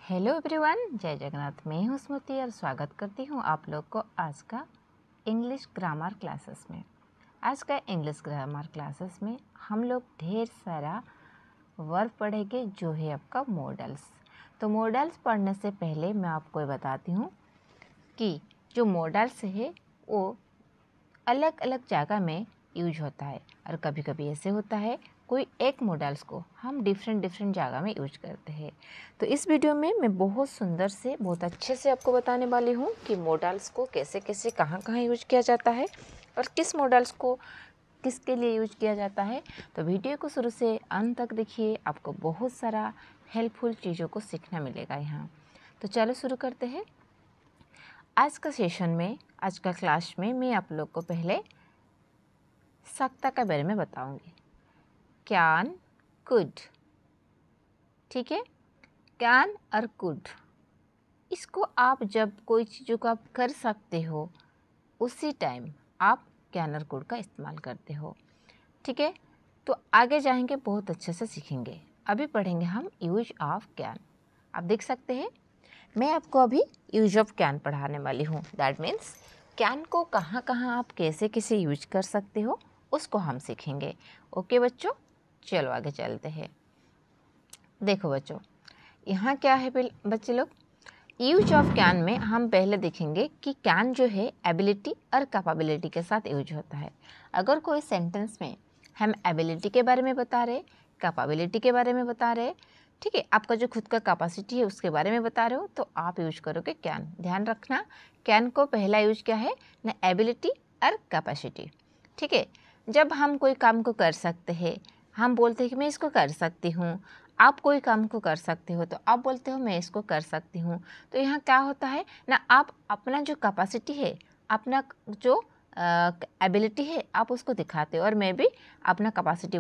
Hello everyone, जय जगन्नाथ। मैं हूँ स्मृति और स्वागत करती हूँ आप लोग को आज का इंग्लिश ग्रामर क्लासेस में। आज का इंग्लिश ग्रामर क्लासेस में हम लोग ढेर सारा वर्ब पढ़ेंगे जो है आपका मॉडल्स। तो मॉडल्स पढ़ने से पहले मैं आपको ये बताती हूँ कि जो मॉडल्स है वो अलग अलग जगह में यूज होता है और कभी कभी ऐसे होता है कोई एक मॉडल्स को हम डिफरेंट जगह में यूज करते हैं। तो इस वीडियो में मैं बहुत सुंदर से बहुत अच्छे से आपको बताने वाली हूँ कि मॉडल्स को कैसे कैसे कहाँ कहाँ यूज किया जाता है और किस मॉडल्स को किसके लिए यूज किया जाता है। तो वीडियो को शुरू से अंत तक देखिए, आपको बहुत सारा हेल्पफुल चीज़ों को सीखना मिलेगा यहाँ। तो चलो शुरू करते हैं। आज का सेशन में, आज का क्लास में मैं आप लोग को पहले सकता के बारे में बताऊंगी। कैन, कुड, ठीक है। कैन और कुड, इसको आप जब कोई चीज़ों को आप कर सकते हो उसी टाइम आप कैन और कुड का इस्तेमाल करते हो, ठीक है। तो आगे जाएंगे बहुत अच्छे से सीखेंगे। अभी पढ़ेंगे हम यूज ऑफ कैन। आप देख सकते हैं मैं आपको अभी यूज ऑफ कैन पढ़ाने वाली हूँ। दैट मीन्स कैन को कहाँ कहाँ आप कैसे कैसे यूज कर सकते हो उसको हम सीखेंगे। ओके बच्चों, चलो आगे चलते हैं। देखो बच्चों, यहाँ क्या है बच्चे लोग, यूज ऑफ कैन में हम पहले देखेंगे कि कैन जो है एबिलिटी और कैपेबिलिटी के साथ यूज होता है। अगर कोई सेंटेंस में हम एबिलिटी के बारे में बता रहे, कैपेबिलिटी के बारे में बता रहे, ठीक है, आपका जो खुद का कैपेसिटी है उसके बारे में बता रहे हो, तो आप यूज करोगे कैन। ध्यान रखना, कैन को पहला यूज क्या है ना, एबिलिटी और कैपेसिटी, ठीक है। जब हम कोई काम को कर सकते हैं, हम बोलते हैं कि मैं इसको कर सकती हूँ। आप कोई काम को कर सकते हो तो आप बोलते हो मैं इसको कर सकती हूँ। तो यहाँ क्या होता है ना, आप अपना जो कैपेसिटी है, अपना जो एबिलिटी है, आप उसको दिखाते हो और मैं भी अपना कैपेसिटी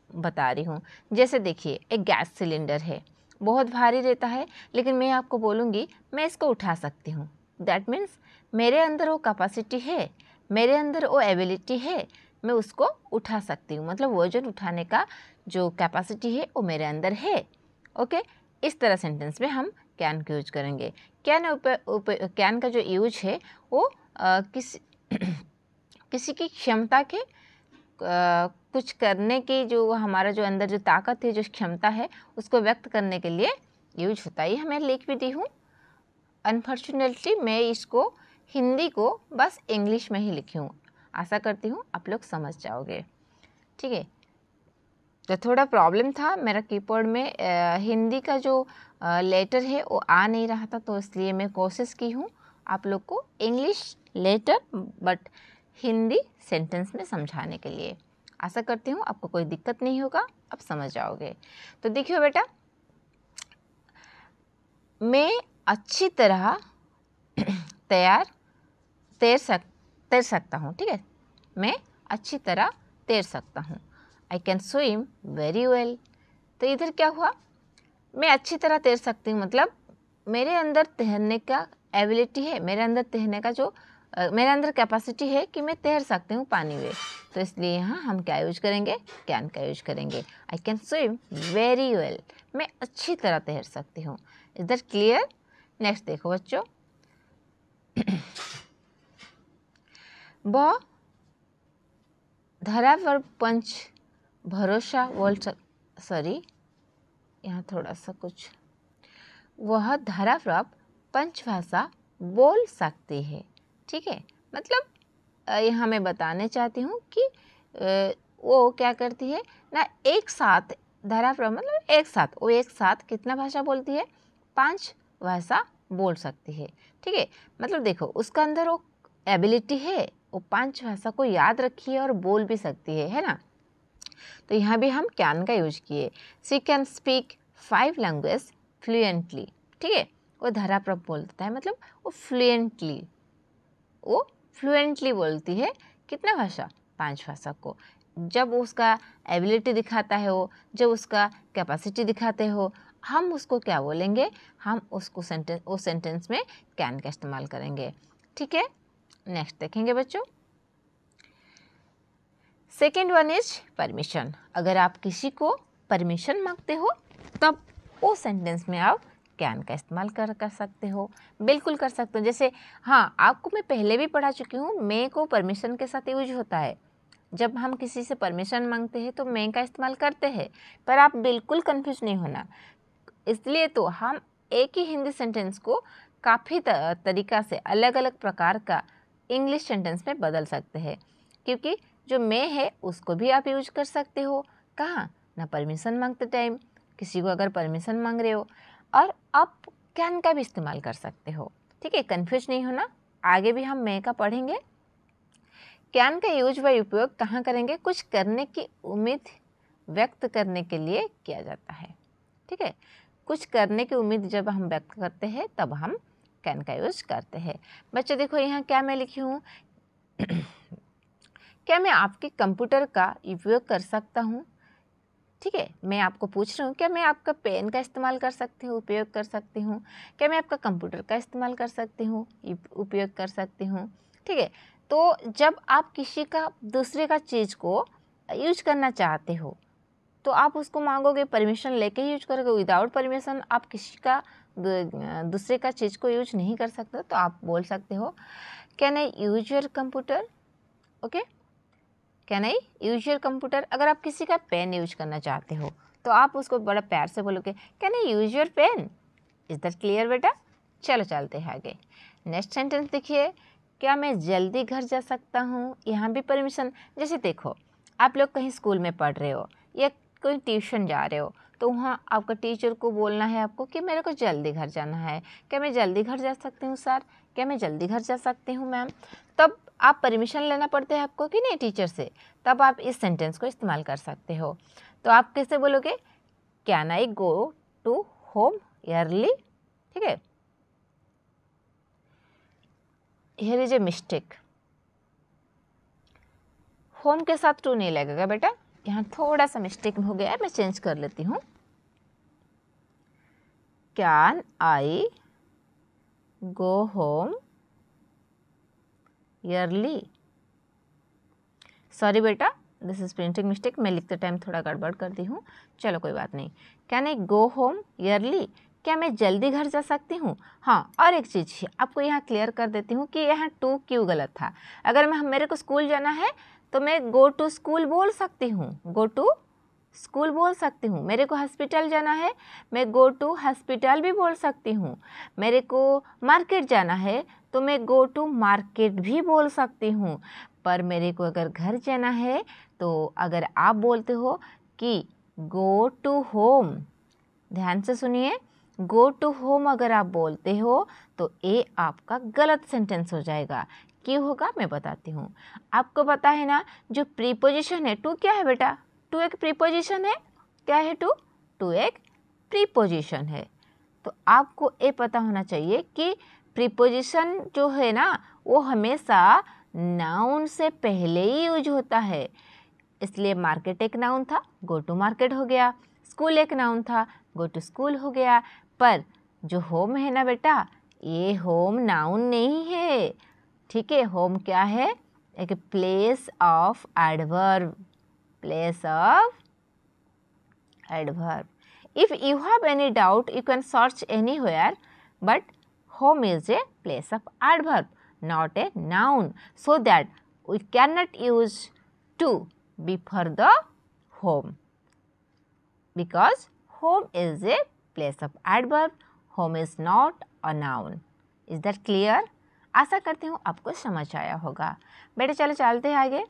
बता रही हूँ। जैसे देखिए, एक गैस सिलेंडर है, बहुत भारी रहता है, लेकिन मैं आपको बोलूँगी मैं इसको उठा सकती हूँ। दैट मीन्स मेरे अंदर वो कैपेसिटी है, मेरे अंदर वो एबिलिटी है, मैं उसको उठा सकती हूँ। मतलब वजन उठाने का जो कैपेसिटी है वो मेरे अंदर है। ओके, इस तरह सेंटेंस में हम कैन का यूज करेंगे। कैन का जो यूज है वो किसी की क्षमता के कुछ करने की, जो हमारा जो अंदर जो ताकत है, जो क्षमता है, उसको व्यक्त करने के लिए यूज होता है। ये मैं लिख भी दी हूँ। अनफॉर्चुनेटली मैं इसको हिंदी को बस इंग्लिश में ही लिखी हूँ। आशा करती हूँ आप लोग समझ जाओगे, ठीक है। तो थोड़ा प्रॉब्लम था मेरा कीबोर्ड में, हिंदी का जो लेटर है वो आ नहीं रहा था, तो इसलिए मैं कोशिश की हूँ आप लोग को English letter but Hindi sentence में समझाने के लिए। आशा करती हूँ आपको कोई दिक्कत नहीं होगा, आप समझ जाओगे। तो देखियो बेटा, मैं अच्छी तरह तैर सकता हूँ, ठीक है। मैं अच्छी तरह तैर सकता हूँ। I can swim very well. तो इधर क्या हुआ, मैं अच्छी तरह तैर सकती हूँ, मतलब मेरे अंदर तैरने का एबिलिटी है, मेरे अंदर तैरने का जो मेरे अंदर कैपेसिटी है कि मैं तैर सकती हूँ पानी में। तो इसलिए यहाँ हम क्या यूज करेंगे, कैन का यूज करेंगे। I can swim very well, मैं अच्छी तरह तैर सकती हूँ। इधर क्लियर। नेक्स्ट देखो बच्चों, वह धरावर पंच भरोसा सॉरी, यहाँ थोड़ा सा कुछ, वह धाराप्रभ पंचभाषा बोल सकती है, ठीक है। मतलब यहाँ मैं बताने चाहती हूँ कि वो क्या करती है ना, एक साथ धाराप्रभ मतलब एक साथ, वो एक साथ कितना भाषा बोलती है, 5 भाषा बोल सकती है, ठीक है। मतलब देखो उसका अंदर वो एबिलिटी है, वो 5 भाषा को याद रखी है और बोल भी सकती है ना। तो यहाँ भी हम कैन का यूज किए। She can speak 5 language fluently, ठीक है। वो धाराप्रभ बोलता है, मतलब वो फ्लुएंटली बोलती है कितना भाषा, 5 भाषा को। जब उसका एबिलिटी दिखाता है, जब उसका कैपेसिटी दिखाते हो, हम उसको क्या बोलेंगे, हम उसको सेंटेंस में कैन का इस्तेमाल करेंगे, ठीक है। नेक्स्ट देखेंगे बच्चों, सेकेंड वन इज परमिशन। अगर आप किसी को परमिशन मांगते हो तब वो सेंटेंस में आप कैन का इस्तेमाल कर सकते हो, बिल्कुल कर सकते हो। जैसे हाँ, आपको मैं पहले भी पढ़ा चुकी हूँ, मे को परमिशन के साथ यूज होता है। जब हम किसी से परमिशन मांगते हैं तो मे का इस्तेमाल करते हैं, पर आप बिल्कुल कंफ्यूज नहीं होना। इसलिए तो हम एक ही हिंदी सेंटेंस को काफ़ी तरीक़ा से अलग अलग प्रकार का इंग्लिश सेंटेंस में बदल सकते हैं, क्योंकि जो मे है उसको भी आप यूज कर सकते हो। कहाँ ना, परमिशन मांगते टाइम, किसी को अगर परमिशन मांग रहे हो, और आप कैन का भी इस्तेमाल कर सकते हो। ठीक है, कंफ्यूज नहीं होना। आगे भी हम मे का पढ़ेंगे। कैन का यूज व उपयोग कहाँ करेंगे? कुछ करने की उम्मीद व्यक्त करने के लिए किया जाता है। ठीक है, कुछ करने की उम्मीद जब हम व्यक्त करते हैं तब हम कैन का यूज करते हैं। बच्चों देखो यहाँ क्या मैं लिखी हूँ, क्या मैं आपके कंप्यूटर का उपयोग कर सकता हूँ? ठीक है, मैं आपको पूछ रही हूँ, क्या मैं आपका पेन का इस्तेमाल कर सकती हूँ, उपयोग कर सकती हूँ? क्या मैं आपका कंप्यूटर का इस्तेमाल कर सकती हूँ, उपयोग कर सकती हूँ? ठीक है, तो जब आप किसी का दूसरे का चीज़ को यूज करना चाहते हो तो आप उसको मांगोगे, परमिशन लेके ही यूज करोगे। विदाउट परमिशन आप किसी का दूसरे का चीज़ को यूज नहीं कर सकते। तो आप बोल सकते हो, can I use your computer? Okay, can I use your computer? अगर आप किसी का पेन यूज करना चाहते हो तो आप उसको बड़ा प्यार से बोलोगे, can I use your pen? Is that clear बेटा? चलो चलते हैं आगे। नेक्स्ट सेंटेंस देखिए, क्या मैं जल्दी घर जा सकता हूँ? यहाँ भी परमिशन। जैसे देखो, आप लोग कहीं स्कूल में पढ़ रहे हो या कोई ट्यूशन जा रहे हो, तो वहाँ आपका टीचर को बोलना है आपको कि मेरे को जल्दी घर जाना है। क्या मैं जल्दी घर जा सकती हूँ सर? क्या मैं जल्दी घर जा सकती हूँ मैम? तब आप परमिशन लेना पड़ता है आपको कि नहीं टीचर से, तब आप इस सेंटेंस को इस्तेमाल कर सकते हो। तो आप कैसे बोलोगे, can I go to home early? ठीक है, here is a mistake, home के साथ टू नहीं लगेगा बेटा, यहाँ थोड़ा सा मिस्टेक हो गया है, मैं चेंज कर लेती हूँ। Can I go home early? Sorry बेटा, दिस इज प्रिंटिंग मिस्टेक, मैं लिखते टाइम थोड़ा गड़बड़ कर दी हूँ। चलो कोई बात नहीं। Can I go home early? क्या मैं जल्दी घर जा सकती हूँ? हाँ, और एक चीज़ आपको यहाँ क्लियर कर देती हूँ कि यहाँ टू क्यों गलत था। अगर मेरे को स्कूल जाना है तो मैं गो टू स्कूल बोल सकती हूँ, गो टू स्कूल बोल सकती हूँ। मेरे को हॉस्पिटल जाना है, मैं गो टू हॉस्पिटल भी बोल सकती हूँ। मेरे को मार्केट जाना है तो मैं गो टू मार्केट भी बोल सकती हूँ। पर मेरे को अगर घर जाना है तो अगर आप बोलते हो कि गो टू होम, ध्यान से सुनिए, गो टू होम अगर आप बोलते हो तो ये आपका गलत सेंटेंस हो जाएगा। क्यों होगा मैं बताती हूँ। आपको पता है ना, जो प्रीपोजिशन है, टू क्या है बेटा? टू एक प्रीपोजिशन है। क्या है टू? टू एक प्रीपोजिशन है। तो आपको ये पता होना चाहिए कि प्रीपोजिशन जो है ना, वो हमेशा नाउन से पहले ही यूज होता है। इसलिए मार्केट एक नाउन था, गो टू मार्केट हो गया। स्कूल एक नाउन था, गो टू स्कूल हो गया। पर जो होम है ना बेटा, ये होम नाउन नहीं है। ठीक है, होम क्या है? एक place of adverb, place of adverb. If you have any doubt, you can search anywhere, but home is a place of adverb, not a noun, so that we cannot use to before the home, because home is a place of adverb, home is not a noun. Is that clear? आशा करती हूँ आपको समझ आया होगा। बेटे चलो चलते हैं आगे।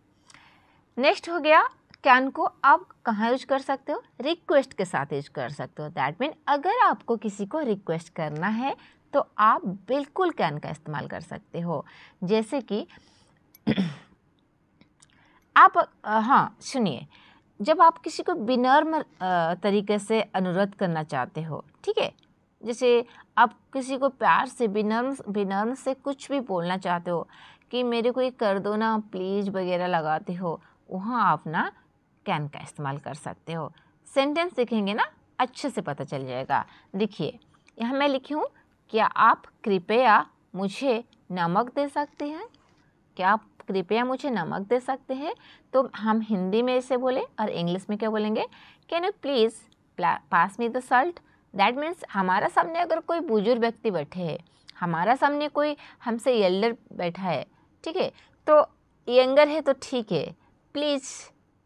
नेक्स्ट हो गया, कैन को आप कहाँ यूज कर सकते हो? रिक्वेस्ट के साथ यूज कर सकते हो। दैट मीन अगर आपको किसी को रिक्वेस्ट करना है तो आप बिल्कुल कैन का इस्तेमाल कर सकते हो। जैसे कि आप हाँ सुनिए, जब आप किसी को विनम्र तरीके से अनुरोध करना चाहते हो, ठीक है, जैसे आप किसी को प्यार से विनम्र से कुछ भी बोलना चाहते हो कि मेरे को ये कर दो ना प्लीज़ वगैरह लगाते हो, वहाँ आप ना कैन का इस्तेमाल कर सकते हो। सेंटेंस देखेंगे ना अच्छे से पता चल जाएगा। देखिए यहाँ मैं लिखी हूँ, क्या आप कृपया मुझे नमक दे सकते हैं? क्या आप कृपया मुझे नमक दे सकते हैं? तो हम हिंदी में इसे बोले और इंग्लिश में क्या बोलेंगे? Can you please pass me the salt? That means हमारा सामने अगर कोई बुजुर्ग व्यक्ति बैठे है, हमारा सामने कोई हमसे एल्डर बैठा है, ठीक है, तो यंगर है तो ठीक है, please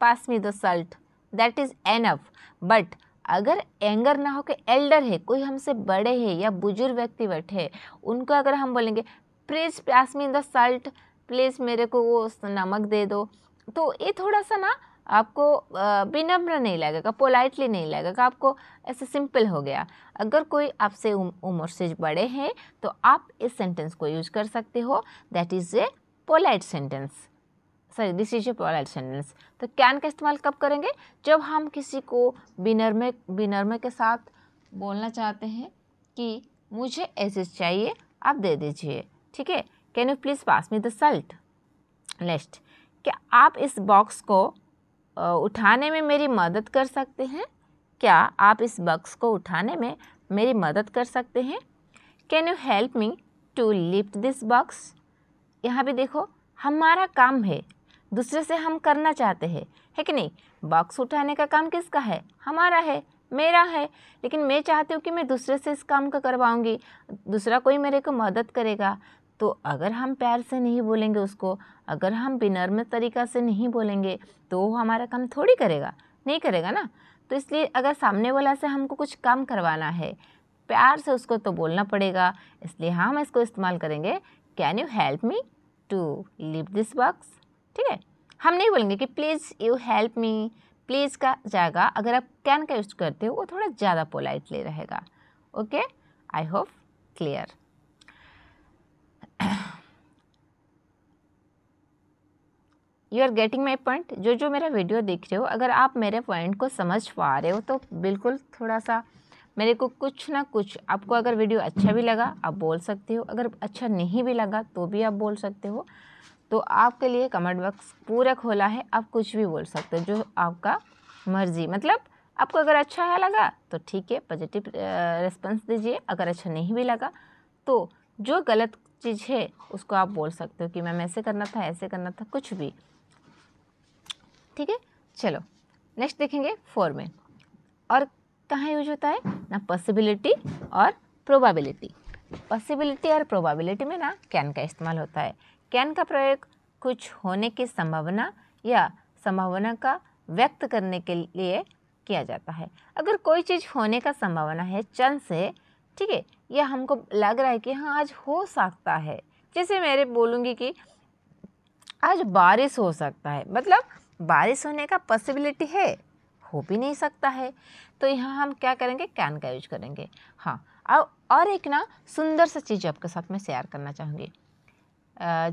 pass me the Salt, that is enough. But अगर यंगर ना हो के एल्डर है, कोई हमसे बड़े हैं या बुजुर्ग व्यक्ति बैठे हैं, उनको अगर हम बोलेंगे please pass me the Salt, please मेरे को वो नमक दे दो, तो ये थोड़ा सा ना आपको विनम्र नहीं लगेगा, पोलाइटली नहीं लगेगा, आपको ऐसे सिंपल हो गया। अगर कोई आपसे उम्र से बड़े हैं तो आप इस सेंटेंस को यूज कर सकते हो, that is a polite sentence, sorry this is a polite sentence. तो कैन का इस्तेमाल कब करेंगे? जब हम किसी को विनम्र के साथ बोलना चाहते हैं कि मुझे ऐसे चाहिए, आप दे दीजिए, ठीक है। Can you please pass me the Salt. Next, क्या आप इस बॉक्स को उठाने में मेरी मदद कर सकते हैं? क्या आप इस बॉक्स को उठाने में मेरी मदद कर सकते हैं? Can you help me to lift this box. यहाँ भी देखो, हमारा काम है, दूसरे से हम करना चाहते हैं, है कि नहीं। बॉक्स उठाने का काम किसका है? हमारा है, मेरा है, लेकिन मैं चाहती हूँ कि मैं दूसरे से इस काम को करवाऊँगी, दूसरा कोई मेरे को मदद करेगा। तो अगर हम प्यार से नहीं बोलेंगे उसको, अगर हम विनम्र तरीक़ा से नहीं बोलेंगे, तो वो हमारा काम थोड़ी करेगा, नहीं करेगा ना। तो इसलिए अगर सामने वाला से हमको कुछ काम करवाना है, प्यार से उसको तो बोलना पड़ेगा। इसलिए हम इसको इस्तेमाल करेंगे, can you help me to lift this box, ठीक है। हम नहीं बोलेंगे कि please you help me, please का जाएगा, अगर आप कैन का यूज़ करते हो वो थोड़ा ज़्यादा पोलाइटली रहेगा। Okay, I hope clear. You are getting my point. जो मेरा वीडियो देख रहे हो, अगर आप मेरे पॉइंट को समझ पा रहे हो तो बिल्कुल थोड़ा सा मेरे को कुछ ना कुछ, आपको अगर वीडियो अच्छा भी लगा आप बोल सकते हो, अगर अच्छा नहीं भी लगा तो भी आप बोल सकते हो। तो आपके लिए कमेंट बॉक्स पूरा खोला है, आप कुछ भी बोल सकते हो, जो आपका मर्जी। मतलब आपको अगर अच्छा लगा तो ठीक है, पॉजिटिव रिस्पॉन्स दीजिए, अगर अच्छा नहीं भी लगा तो जो गलत चीज़ है उसको आप बोल सकते हो कि मैम ऐसे करना था, ऐसे करना था, कुछ भी, ठीक है। चलो नेक्स्ट देखेंगे 4 में, और कहाँ यूज होता है ना, पॉसिबिलिटी और प्रोबेबिलिटी। पॉसिबिलिटी और प्रोबेबिलिटी में ना कैन का इस्तेमाल होता है। कैन का प्रयोग कुछ होने की संभावना या संभावना का व्यक्त करने के लिए किया जाता है। अगर कोई चीज़ होने का संभावना है, चांस है, ठीक है, या हमको लग रहा है कि हाँ आज हो सकता है, जैसे मेरे बोलूँगी कि आज बारिश हो सकता है, मतलब बारिश होने का पॉसिबिलिटी है, हो भी नहीं सकता है, तो यहाँ हम क्या करेंगे, कैन का यूज करेंगे। हाँ, और एक ना सुंदर सा चीज़ आपके साथ में शेयर करना चाहूँगी।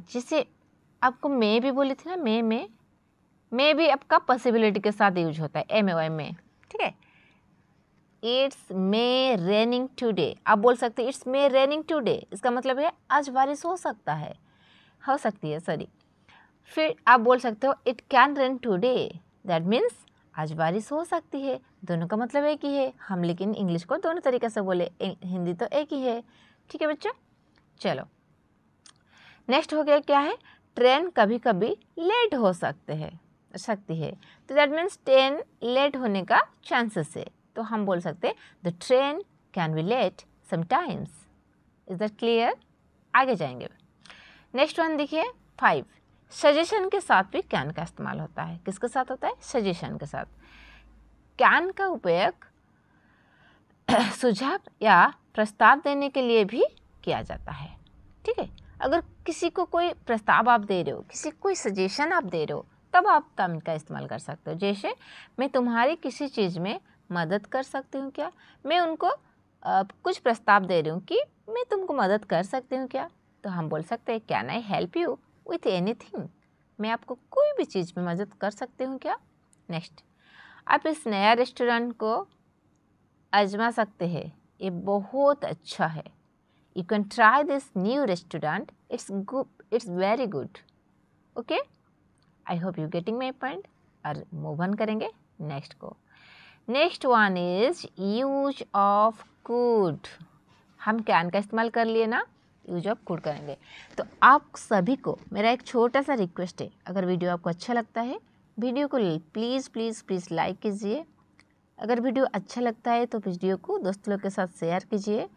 जिसे आपको मैं भी बोली थी ना, मैं भी आपका पॉसिबिलिटी के साथ यूज होता है, MAY में, ठीक है। इट्स मे रेनिंग टुडे, आप बोल सकते हैं इट्स मे रेनिंग टुडे, इसका मतलब है आज बारिश हो सकता है, हो सकती है, सॉरी। फिर आप बोल सकते हो it can rain today, that means आज बारिश हो सकती है। दोनों का मतलब एक ही है, हम लेकिन इंग्लिश को दोनों तरीके से बोले, हिंदी तो एक ही है, ठीक है बच्चों। चलो नेक्स्ट हो गया, क्या है, ट्रेन कभी कभी लेट हो सकती है, तो दैट मीन्स ट्रेन लेट होने का चांसेस है, तो हम बोल सकते हैं the train can be late sometimes. Is that clear? आगे जाएंगे। नेक्स्ट वन देखिए 5, सजेशन के साथ भी कैन का इस्तेमाल होता है। किसके साथ होता है? सजेशन के साथ। कैन का उपयोग सुझाव या प्रस्ताव देने के लिए भी किया जाता है, ठीक है। अगर किसी को कोई प्रस्ताव आप दे रहे हो, किसी को कोई सजेशन आप दे रहे हो, तब आप कैन का इस्तेमाल कर सकते हो। जैसे मैं तुम्हारी किसी चीज़ में मदद कर सकती हूँ क्या, मैं उनको कुछ प्रस्ताव दे रही हूँ कि मैं तुमको मदद कर सकती हूँ क्या, तो हम बोल सकते हैं can I help you with anything, मैं आपको कोई भी चीज़ में मदद कर सकती हूँ क्या। नेक्स्ट, आप इस नया रेस्टोरेंट को आजमा सकते हैं, ये बहुत अच्छा है। You can try this new restaurant, it's very good. Okay, I hope you getting my point. और मूव ऑन करेंगे नेक्स्ट को। Next one is use of could. हम कैन का इस्तेमाल कर लिए ना, यूज ऑफ कुड करेंगे। तो आप सभी को मेरा एक छोटा सा रिक्वेस्ट है, अगर वीडियो आपको अच्छा लगता है, वीडियो को प्लीज़ प्लीज़ प्लीज़ लाइक कीजिए, अगर वीडियो अच्छा लगता है तो वीडियो को दोस्तों लोग के साथ शेयर कीजिए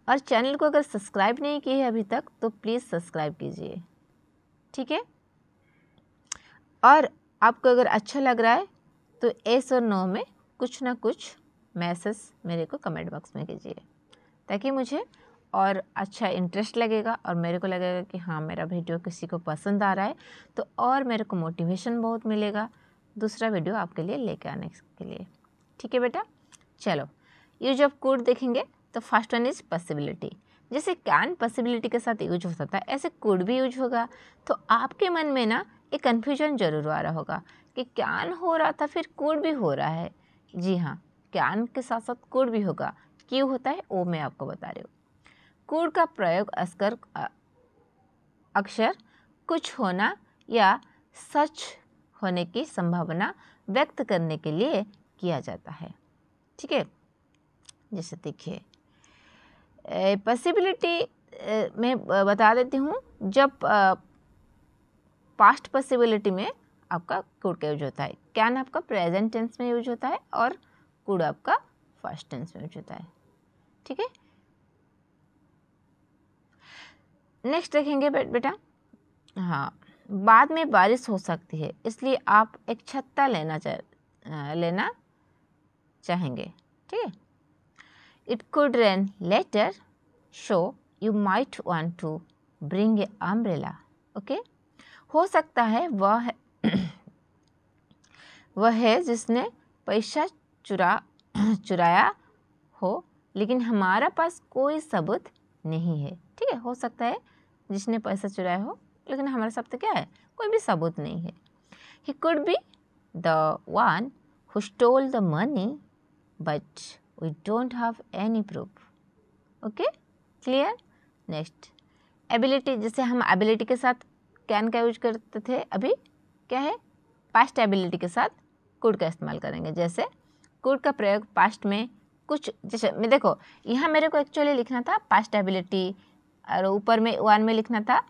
और चैनल को अगर सब्सक्राइब नहीं किए है अभी तक तो प्लीज़ सब्सक्राइब कीजिए, ठीक है। और आपको अगर अच्छा लग रहा है तो एस और नो में कुछ ना कुछ मैसेज मेरे को कमेंट बॉक्स में कीजिए, ताकि मुझे और अच्छा इंटरेस्ट लगेगा और मेरे को लगेगा कि हाँ मेरा वीडियो किसी को पसंद आ रहा है, तो और मेरे को मोटिवेशन बहुत मिलेगा दूसरा वीडियो आपके लिए लेके आने के लिए, ठीक है बेटा। चलो यूज ऑफ कुड देखेंगे तो फर्स्ट वन इज पॉसिबिलिटी। जैसे कैन पॉसिबिलिटी के साथ यूज हो सकता है, ऐसे कुड भी यूज होगा। तो आपके मन में ना एक कन्फ्यूजन जरूर आ रहा होगा कि कैन हो रहा था फिर कुड भी हो रहा है। जी हाँ, कैन के साथ साथ कुड भी होगा। क्यों होता है वो मैं आपको बता रही हूँ। कुड का प्रयोग अक्सर कुछ होना या सच होने की संभावना व्यक्त करने के लिए किया जाता है, ठीक है। जैसे देखिए पॉसिबिलिटी मैं बता देती हूँ, जब पास्ट पॉसिबिलिटी में आपका कुड का यूज होता है, कैन आपका प्रेजेंट टेंस में यूज होता है और कुड आपका फर्स्ट टेंस में यूज होता है, ठीक है। नेक्स्ट देखेंगे बेटा, हाँ बाद में बारिश हो सकती है इसलिए आप एक छत्ता लेना चाहेंगे, ठीक है। It could rain later so you might want to bring a umbrella, okay. हो सकता है वह है जिसने पैसा चुराया हो, लेकिन हमारा पास कोई सबूत नहीं है, ठीक है। हो सकता है जिसने पैसा चुराया हो लेकिन हमारे साथ तो क्या है, कोई भी सबूत नहीं है। He could be the one who stole the money but we don't have any proof, okay clear. Next ability, जैसे हम एबिलिटी के साथ कैन का यूज करते थे, अभी क्या है पास्ट एबिलिटी के साथ कुड का इस्तेमाल करेंगे। जैसे कुड का प्रयोग पास्ट में कुछ, जैसे मैं देखो यहाँ मेरे को एक्चुअली लिखना था पास्ट एबिलिटी और ऊपर में वन में लिखना था,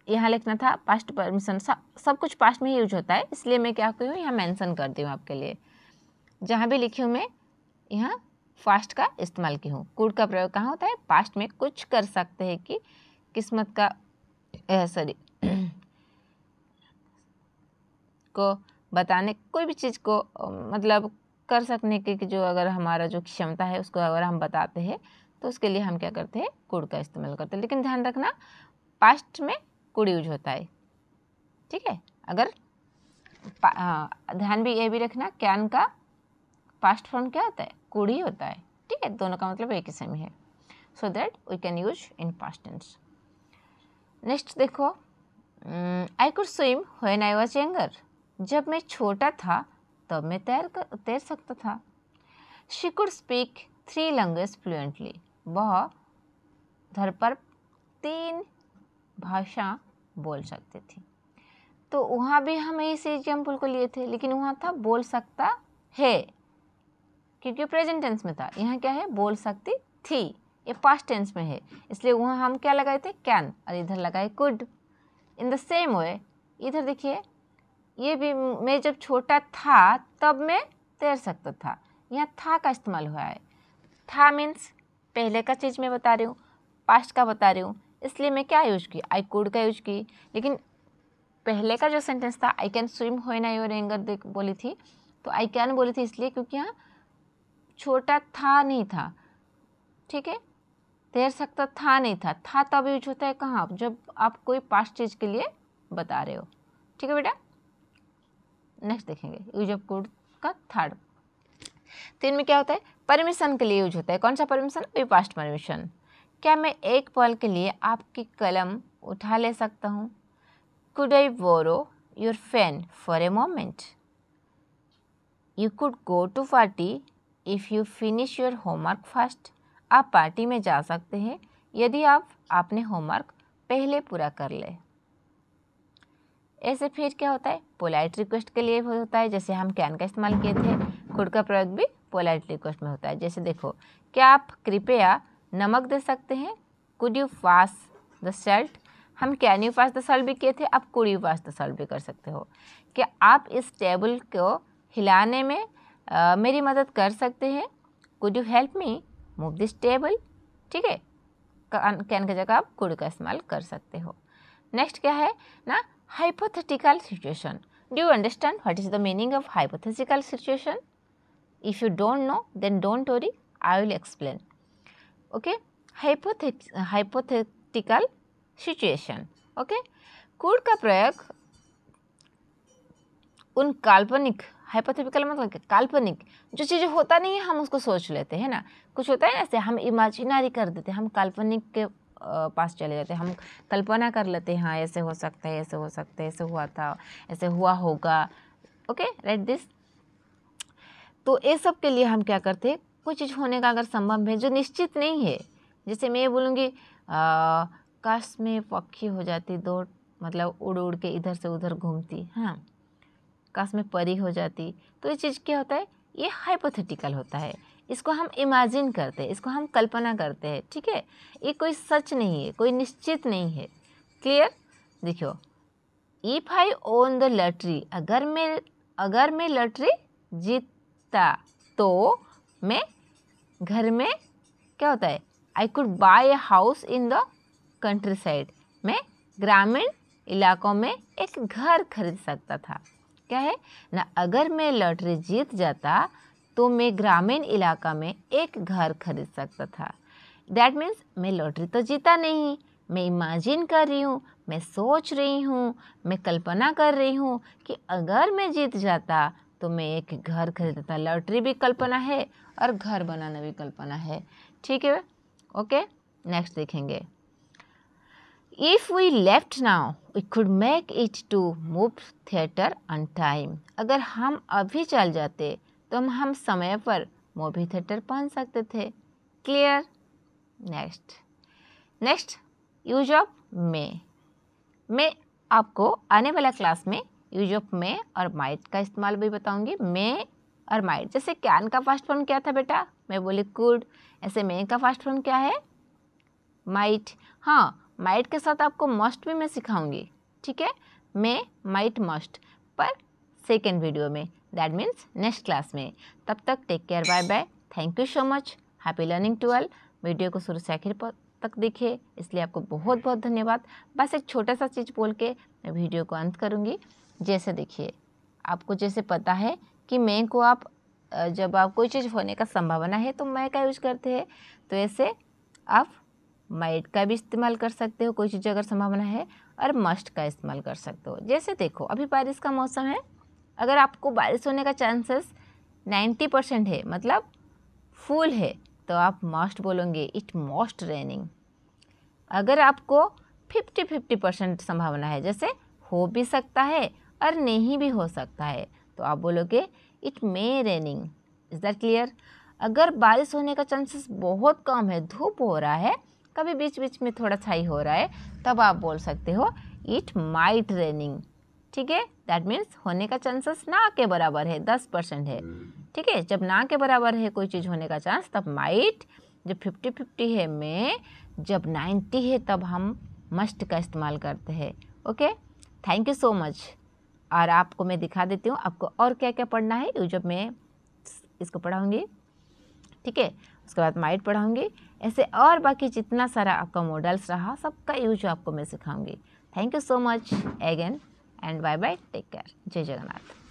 यहाँ लिखना था पास्ट परमिशन, सब कुछ पास्ट में ही यूज होता है, इसलिए मैं क्या की हूँ यहाँ मेंशन करती हूँ आपके लिए। जहाँ भी लिखी हूँ मैं यहाँ फास्ट का इस्तेमाल की हूँ। कुड का प्रयोग कहाँ होता है, पास्ट में कुछ कर सकते हैं कि किस्मत का को बताने, कोई भी चीज़ को मतलब कर सकने की जो अगर हमारा जो क्षमता है उसको अगर हम बताते हैं तो उसके लिए हम क्या करते हैं, कुड का इस्तेमाल करते हैं। लेकिन ध्यान रखना पास्ट में कुड यूज होता है, ठीक है। अगर ध्यान भी ये भी रखना कैन का पास्ट फॉर्म क्या होता है, कुड ही होता है, ठीक है। दोनों का मतलब एक ही सेम है, so that we can use in past tense. Next देखो, I could swim when I was younger. जब मैं छोटा था तब मैं तैर सकता था। She could speak 3 language fluently. वह घर पर 3 भाषा बोल सकती थी। तो वहाँ भी हम इस एग्जाम्पल को लिए थे, लेकिन वहाँ था बोल सकता है क्योंकि प्रेजेंट टेंस में था। यहाँ क्या है, बोल सकती थी, ये पास्ट टेंस में है, इसलिए वहाँ हम क्या लगाए थे, कैन, और इधर लगाए could. In the same way इधर देखिए, ये भी मैं जब छोटा था तब मैं तैर सकता था, यहाँ था का इस्तेमाल हुआ है। था मीन्स पहले का चीज़ मैं बता रही हूँ, पास्ट का बता रही हूँ, इसलिए मैं क्या यूज की, आई कुड का यूज की। लेकिन पहले का जो सेंटेंस था I can swim when I was younger बोली थी, तो आई कैन बोली थी इसलिए क्योंकि यहाँ छोटा था नहीं था, ठीक है। तैर सकता था नहीं था तब यूज होता है कहाँ, जब आप कोई पास्ट चीज़ के लिए बता रहे हो, ठीक है बेटा। नेक्स्ट देखेंगे यूज ऑफ कुड का थर्ड। तो इनमें क्या होता है, परमिशन के लिए यूज होता है। कौन सा परमिशन, वी पास्ट परमिशन। क्या मैं एक पल के लिए आपकी कलम उठा ले सकता हूँ। Could I borrow your pen for a moment. You could go to party if you finish your homework fast. आप पार्टी में जा सकते हैं यदि आप अपने होमवर्क पहले पूरा कर ले। ऐसे फिर क्या होता है, पोलाइट रिक्वेस्ट के लिए होता है, जैसे हम कैन का इस्तेमाल किए थे। कुड का प्रयोग भी पोलाइट रिक्वेस्ट में होता है। जैसे देखो, क्या आप कृपया नमक दे सकते हैं। Could you pass the salt. हम can you pass the salt भी किए थे, आप could you pass the salt भी कर सकते हो। क्या आप इस टेबल को हिलाने में मेरी मदद कर सकते हैं, could you help me move this table, ठीक है। कैन की जगह आप कुड का इस्तेमाल कर सकते हो। नेक्स्ट क्या है ना, hypothetical situation. Do you understand what is the meaning of hypothetical situation? If you don't know then don't worry, I will explain. Okay, hypothetical situation. Okay, could का प्रयोग उन काल्पनिक, हाइपोथेटिकल मतलब काल्पनिक, जो चीज़ें होता नहीं है हम उसको सोच लेते हैं ना, कुछ होता है ना ऐसे हम इमेजिनरी कर देते हैं, हम काल्पनिक के पास चले जाते हैं, हम कल्पना कर लेते हैं, हाँ ऐसे हो सकता है, ऐसे हो सकता है, ऐसे हुआ था, ऐसे हुआ होगा। Okay, right this. तो ये सब के लिए हम क्या करते हैं, कोई चीज़ होने का अगर संभव है जो निश्चित नहीं है, जैसे मैं ये बोलूँगी काश में पक्षी हो जाती, दो मतलब उड़ उड़ के इधर से उधर घूमती, हाँ काश में परी हो जाती, तो ये चीज़ क्या होता है, ये हाइपोथेटिकल होता है, इसको हम इमेजिन करते हैं, इसको हम कल्पना करते हैं, ठीक है। ये कोई सच नहीं है, कोई निश्चित नहीं है। क्लियर? देखो, if I own the lottery, अगर मैं लॉटरी जीतता तो मैं घर में क्या होता है, I could bye a house in the country side, मैं ग्रामीण इलाकों में एक घर खरीद सकता था। क्या है ना, अगर मैं लॉटरी जीत जाता तो मैं ग्रामीण इलाका में एक घर खरीद सकता था। दैट मीन्स मैं लॉटरी तो जीता नहीं, मैं इमेजिन कर रही हूँ, मैं सोच रही हूँ, मैं कल्पना कर रही हूँ कि अगर मैं जीत जाता तो मैं एक घर खरीदता। लॉटरी भी कल्पना है और घर बनाना भी कल्पना है, ठीक है। ओके, नेक्स्ट देखेंगे। If we left now, we could make it to move theater on time. अगर हम अभी चल जाते तो हम समय पर मूवी थिएटर पहुंच सकते थे। क्लियर? नेक्स्ट यूज ऑफ मैं आपको आने वाला क्लास में यूज ऑफ में और माइट का इस्तेमाल भी बताऊंगी। मैं और माइट, जैसे कैन का फर्स्ट फॉर्म क्या था बेटा, मैं बोली कुड, ऐसे मैं का फर्स्ट फॉर्म क्या है, माइट। हाँ, माइट के साथ आपको मस्ट भी मैं सिखाऊंगी, ठीक है। मैं माइट मस्ट पर सेकेंड वीडियो में, दैट मीन्स नेक्स्ट क्लास में। तब तक take care, bye bye, thank you so much, happy learning to all. Video को शुरू से आखिर तक देखिए, इसलिए आपको बहुत बहुत धन्यवाद। बस एक छोटा सा चीज़ बोल के मैं वीडियो को अंत करूँगी। जैसे देखिए, आपको जैसे पता है कि मैं को आप जब आप कोई चीज़ होने का संभावना है तो मैं का यूज करते हैं, तो ऐसे आप माइट का भी इस्तेमाल कर सकते हो कोई चीज़ अगर संभावना है, और मस्ट का इस्तेमाल कर सकते हो। जैसे देखो, अभी बारिश का मौसम है, अगर आपको बारिश होने का चांसेस 90% है, मतलब फुल है, तो आप मस्ट बोलोगे, इट मस्ट रेनिंग। अगर आपको 50% संभावना है, जैसे हो भी सकता है और नहीं भी हो सकता है, तो आप बोलोगे it may raining. Is that clear? अगर बारिश होने का चांसेस बहुत कम है, धूप हो रहा है, कभी बीच बीच में थोड़ा छाई हो रहा है, तब आप बोल सकते हो इट माइट रेनिंग, ठीक है। दैट मीन्स होने का चांसेस ना के बराबर है, 10% है, ठीक है। जब ना के बराबर है कोई चीज़ होने का चांस, तब माइट। जब 50-50 है में, जब 90 है तब हम मस्ट का इस्तेमाल करते हैं। Okay, thank you so much. और आपको मैं दिखा देती हूँ आपको और क्या क्या पढ़ना है। जब मैं इसको पढ़ाऊँगी, ठीक है, उसके बाद माइट पढ़ाऊँगी, ऐसे और बाकी जितना सारा आपका मॉडल्स रहा सबका यूज आपको मैं सिखाऊंगी। Thank you so much again and bye bye, take care, जय जगन्नाथ।